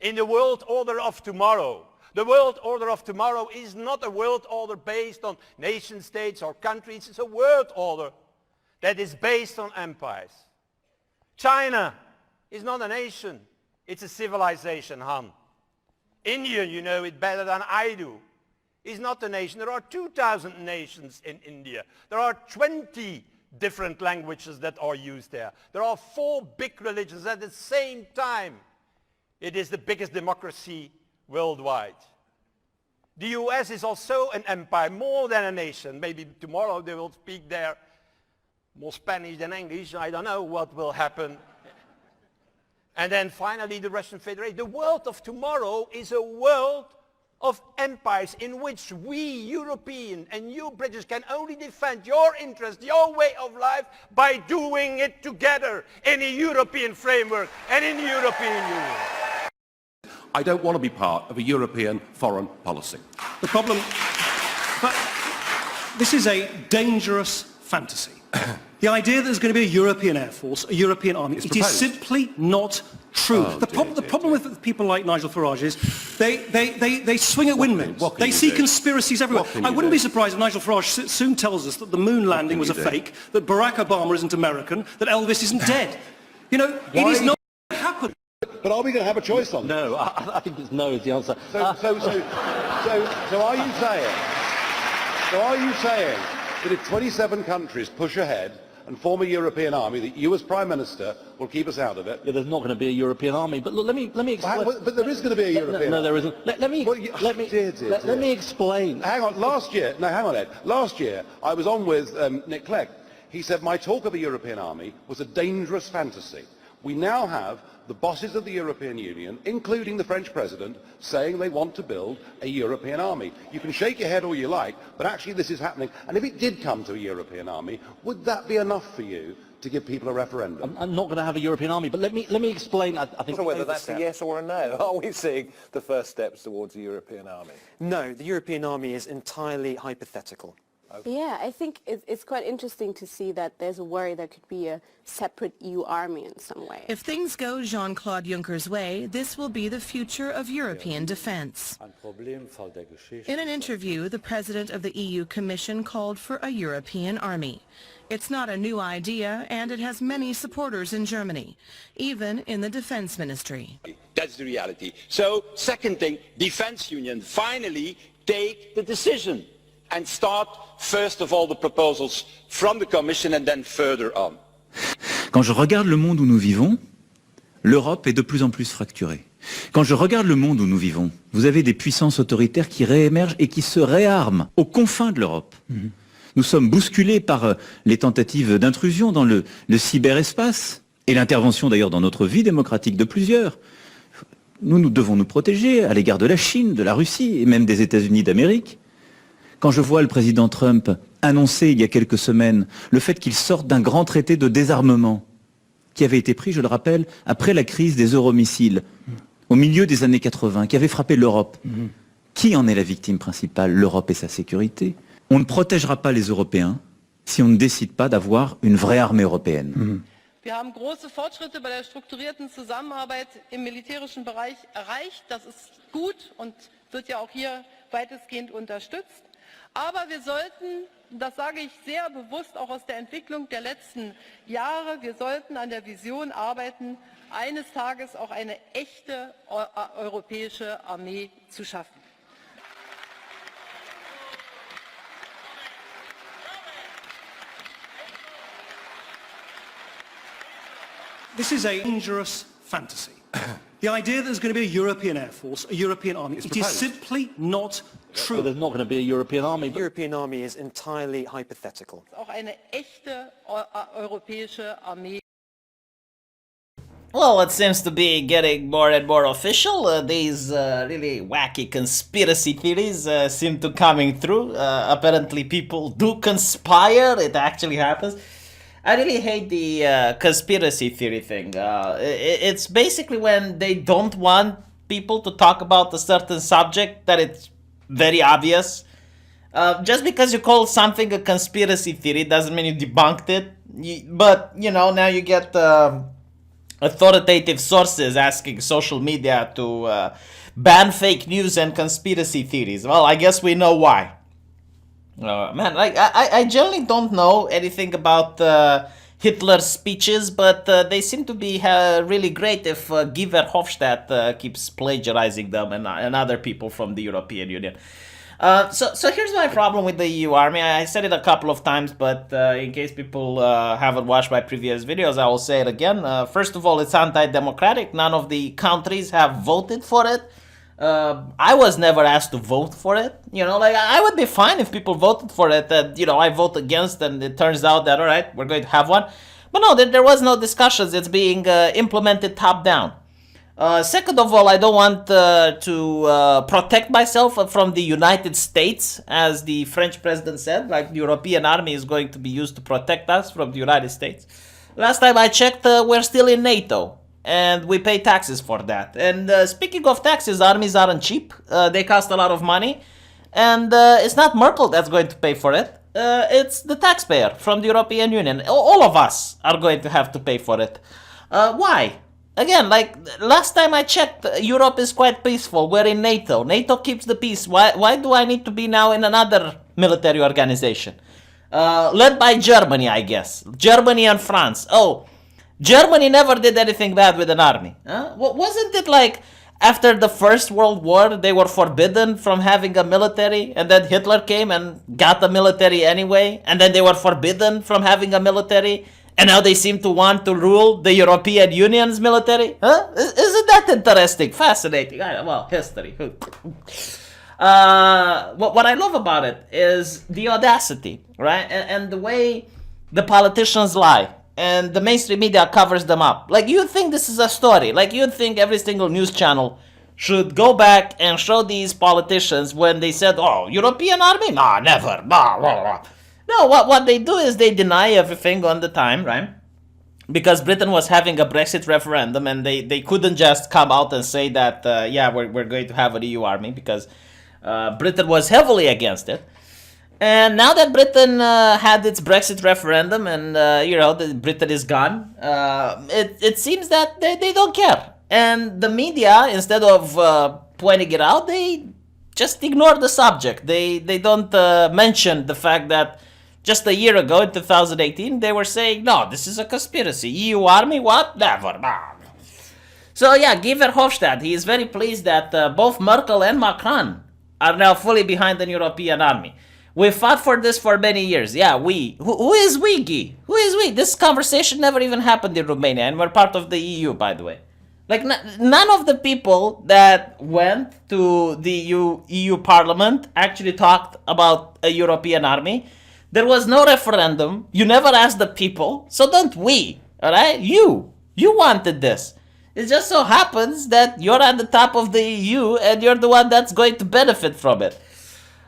in the world order of tomorrow. The world order of tomorrow is not a world order based on nation states or countries. It's a world order that is based on empires. China is not a nation. It's a civilization, Han. India, you know it better than I do, is not a nation. There are 2,000 nations in India. There are 20 different languages that are used there. There are 4 big religions at the same time. It is the biggest democracy worldwide. The US is also an empire, more than a nation. Maybe tomorrow they will speak there more Spanish than English. I don't know what will happen. And then finally the Russian Federation. The world of tomorrow is a world of empires in which we European and you British can only defend your interest, your way of life by doing it together in a European framework and in the European Union. I don't want to be part of a European foreign policy. The problem... But this is a dangerous fantasy. The idea that there's going to be a European Air Force, a European army, it is simply not true. The problem with people like Nigel Farage is they swing at windmills. They see conspiracies everywhere. I wouldn't be surprised if Nigel Farage soon tells us that the moon landing was a fake, that Barack Obama isn't American, that Elvis isn't dead. You know, it is not going to happen. But are we going to have a choice on No, I think it's no is the answer. So are you saying that if 27 countries push ahead and form a European army, that you as Prime Minister will keep us out of it? Yeah, there's not going to be a European army. But look, let me explain. But there is going to be a European No, army. there isn't. Let me explain. Hang on, hang on, Ed. Last year, I was on with Nick Clegg. He said my talk of a European army was a dangerous fantasy. We now have the bosses of the European Union, including the French President, saying they want to build a European army. You can shake your head all you like, but actually this is happening. And if it did come to a European army, would that be enough for you to give people a referendum? I'm not going to have a European army, but let me explain. I think whether that's a yes or a no. Are we seeing the first steps towards a European army? No, the European army is entirely hypothetical. Yeah, I think it's quite interesting to see that there's a worry there could be a separate EU army in some way. If things go Jean-Claude Juncker's way, this will be the future of European defense. In an interview, the president of the EU Commission called for a European army. It's not a new idea, and it has many supporters in Germany, even in the defense ministry. That's the reality. So, second thing, defense union, finally take the decision and start first of all the proposals from the Commission and then further on. Quand je regarde le monde où nous vivons, l'Europe est de plus en plus fracturée. Quand je regarde le monde où nous vivons, vous avez des puissances autoritaires qui réémergent et qui se réarment aux confins de l'Europe. Nous sommes bousculés par les tentatives d'intrusion dans le cyberespace et l'intervention d'ailleurs dans notre vie démocratique de plusieurs. Nous devons nous protéger à l'égard de la Chine, de la Russie et même des États-Unis d'Amérique. Quand je vois le président Trump annoncer il y a quelques semaines le fait qu'il sorte d'un grand traité de désarmement qui avait été pris, je le rappelle, après la crise des euromissiles au milieu des années 80, qui avait frappé l'Europe. Qui en est la victime principale? L'Europe et sa sécurité. On ne protégera pas les Européens si on ne décide pas d'avoir une vraie armée européenne. Wir haben große Fortschritte bei der strukturierten Zusammenarbeit im militärischen Bereich erreicht. Das ist gut und wird ja auch hier weitestgehend unterstützt. Aber wir sollten, das sage ich sehr bewusst auch aus der Entwicklung der letzten Jahre, wir sollten an der Vision arbeiten, eines Tages auch eine echte europäische Armee zu schaffen. This is a dangerous fantasy. The idea that there's going to be a European Air Force, a European army, it is simply not true. There's not going to be a European army. The European army is entirely hypothetical. Auch eine echte europäische Armee. Well, it seems to be getting more and more official. These really wacky conspiracy theories seem to coming through. Apparently people do conspire. It actually happens. I really hate the conspiracy theory thing. It's basically when they don't want people to talk about a certain subject that it's very obvious. Just because you call something a conspiracy theory doesn't mean you debunked it. But, you know, now you get authoritative sources asking social media to ban fake news and conspiracy theories. Well, I guess we know why. Man, like I generally don't know anything about Hitler's speeches, but they seem to be really great if Guy Verhofstadt keeps plagiarizing them and other people from the European Union. So here's my problem with the EU army. I said it a couple of times, but in case people haven't watched my previous videos, I will say it again. First of all, it's anti-democratic. None of the countries have voted for it. I was never asked to vote for it. You know, like I would be fine if people voted for it. That I vote against, and it turns out that all right, we're going to have one. But no, there was no discussions. It's being implemented top down. Second of all, I don't want to protect myself from the United States, as the French president said. Like the European army is going to be used to protect us from the United States. Last time I checked, we're still in NATO. And we pay taxes for that. And speaking of taxes, armies aren't cheap. They cost a lot of money. And it's not Merkel that's going to pay for it. It's the taxpayer from the European Union. All of us are going to have to pay for it. Why? Again, like last time I checked, Europe is quite peaceful. We're in NATO. NATO keeps the peace. Why do I need to be now in another military organization? Led by Germany, I guess. Germany and France. Oh, Germany never did anything bad with an army. Wasn't it like after the First World War they were forbidden from having a military, and then Hitler came and got a military anyway, and then they were forbidden from having a military, and now they seem to want to rule the European Union's military? Isn't that interesting? Fascinating. Well, history. What I love about it is the audacity, right? And the way the politicians lie. And the mainstream media covers them up. Like, you'd think this is a story. Like, you'd think every single news channel should go back and show these politicians when they said, oh, European army? Nah, never. Blah, blah, blah. No, what they do is they deny everything on the time, right? Because Britain was having a Brexit referendum, and they couldn't just come out and say that, yeah, we're going to have an EU army, because Britain was heavily against it. And now that Britain had its Brexit referendum and, Britain is gone, it seems that they don't care. And the media, instead of pointing it out, they just ignore the subject. They don't mention the fact that just a year ago, in 2018, they were saying, no, this is a conspiracy. EU army, what? Never. So yeah, Guy Verhofstadt, he is very pleased that both Merkel and Macron are now fully behind the European army. We fought for this for many years. Yeah, we. Who is we, Guy? Who is we? This conversation never even happened in Romania, and we're part of the EU, by the way. Like, none of the people that went to the EU Parliament actually talked about a European army. There was no referendum. You never asked the people. So don't we, all right? You wanted this. It just so happens that you're at the top of the EU, and you're the one that's going to benefit from it.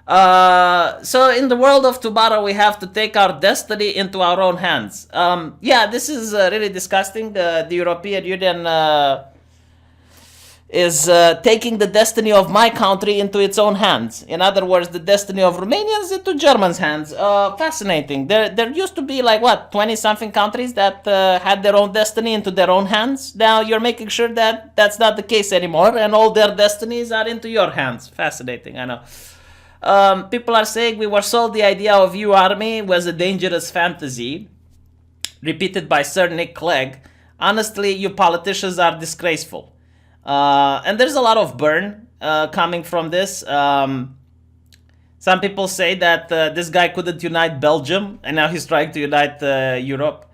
So in the world of tomorrow, we have to take our destiny into our own hands. Yeah, this is really disgusting. The European Union is taking the destiny of my country into its own hands. In other words, the destiny of Romanians into Germans' hands. Fascinating. There used to be like, 20-something countries that had their own destiny into their own hands. Now you're making sure that that's not the case anymore, and all their destinies are into your hands. Fascinating, I know. People are saying we were sold the idea of EU army was a dangerous fantasy, repeated by Sir Nick Clegg. Honestly, you politicians are disgraceful. And there's a lot of burn coming from this. Some people say that this guy couldn't unite Belgium, and now he's trying to unite Europe.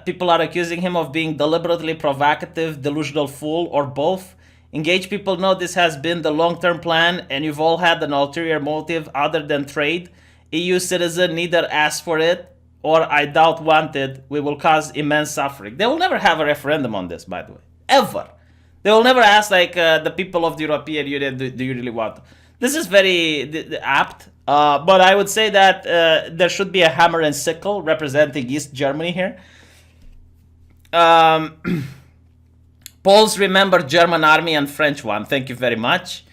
People are accusing him of being deliberately provocative, delusional fool, or both. Engaged people know this has been the long-term plan, and you've all had an ulterior motive other than trade. EU citizen neither asked for it, or I doubt wanted. We will cause immense suffering. They will never have a referendum on this, by the way. Ever. They will never ask, like, the people of the European Union, do you really want? This is very apt, but I would say that there should be a hammer and sickle representing East Germany here. Poles remember German army and French one. Thank you very much.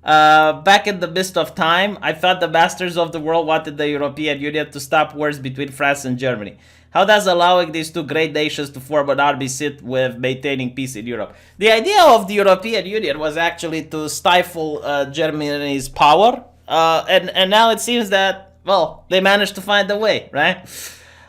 Back in the mist of time, I thought the masters of the world wanted the European Union to stop wars between France and Germany. How does allowing these two great nations to form an army sit with maintaining peace in Europe? The idea of the European Union was actually to stifle Germany's power, and now it seems that, well, they managed to find a way, right?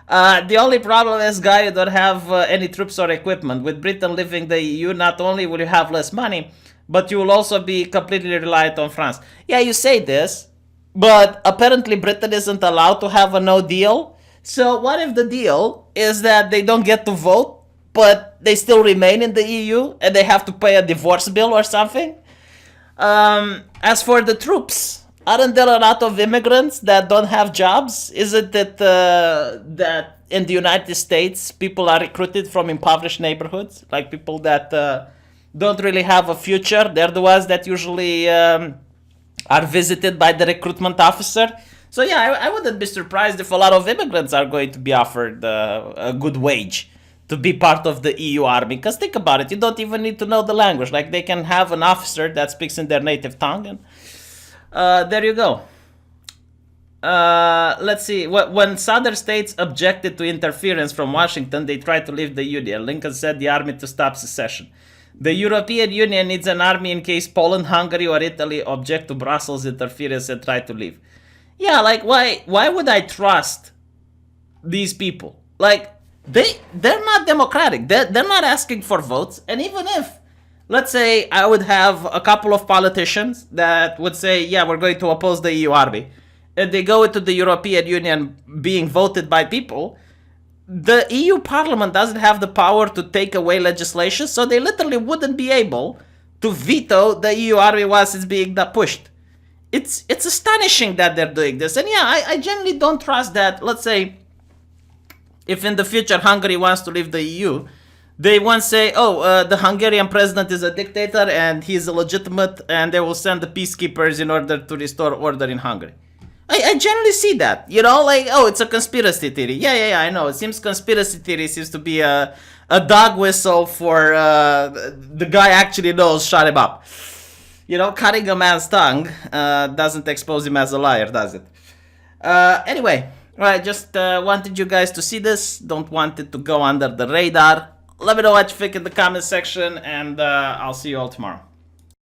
The only problem is, Guy, you don't have any troops or equipment. With Britain leaving the EU, not only will you have less money, but you will also be completely reliant on France. Yeah, you say this, but apparently Britain isn't allowed to have a no deal. So what if the deal is that they don't get to vote, but they still remain in the EU and they have to pay a divorce bill or something? As for the troops, aren't there a lot of immigrants that don't have jobs? Is it that that in the United States people are recruited from impoverished neighborhoods, like people that don't really have a future? They're the ones that usually are visited by the recruitment officer. So yeah, I wouldn't be surprised if a lot of immigrants are going to be offered a good wage to be part of the EU army. Because think about it, you don't even need to know the language. Like, they can have an officer that speaks in their native tongue, and there you go. Let's see. When southern states objected to interference from Washington, they tried to leave the Union. Lincoln said the army to stop secession. The European Union needs an army in case Poland, Hungary, or Italy object to Brussels interference and try to leave. Yeah, like, why would I trust these people? Like, they're not democratic. They're not asking for votes. And even if, let's say, I would have a couple of politicians that would say, yeah, we're going to oppose the EU army, and they go into the European Union being voted by people, the EU Parliament doesn't have the power to take away legislation, so they literally wouldn't be able to veto the EU army once it's being pushed. It's astonishing that they're doing this. And yeah, I genuinely don't trust that. Let's say, if in the future Hungary wants to leave the EU, they won't say, oh, the Hungarian president is a dictator and he's illegitimate, and they will send the peacekeepers in order to restore order in Hungary. I generally see that, you know, like, oh, it's a conspiracy theory. Yeah, I know. It seems conspiracy theory seems to be a dog whistle for the guy actually knows, shut him up. You know, cutting a man's tongue doesn't expose him as a liar, does it? Anyway, right, just wanted you guys to see this. Don't want it to go under the radar. Let me know what you think in the comment section, and I'll see you all tomorrow.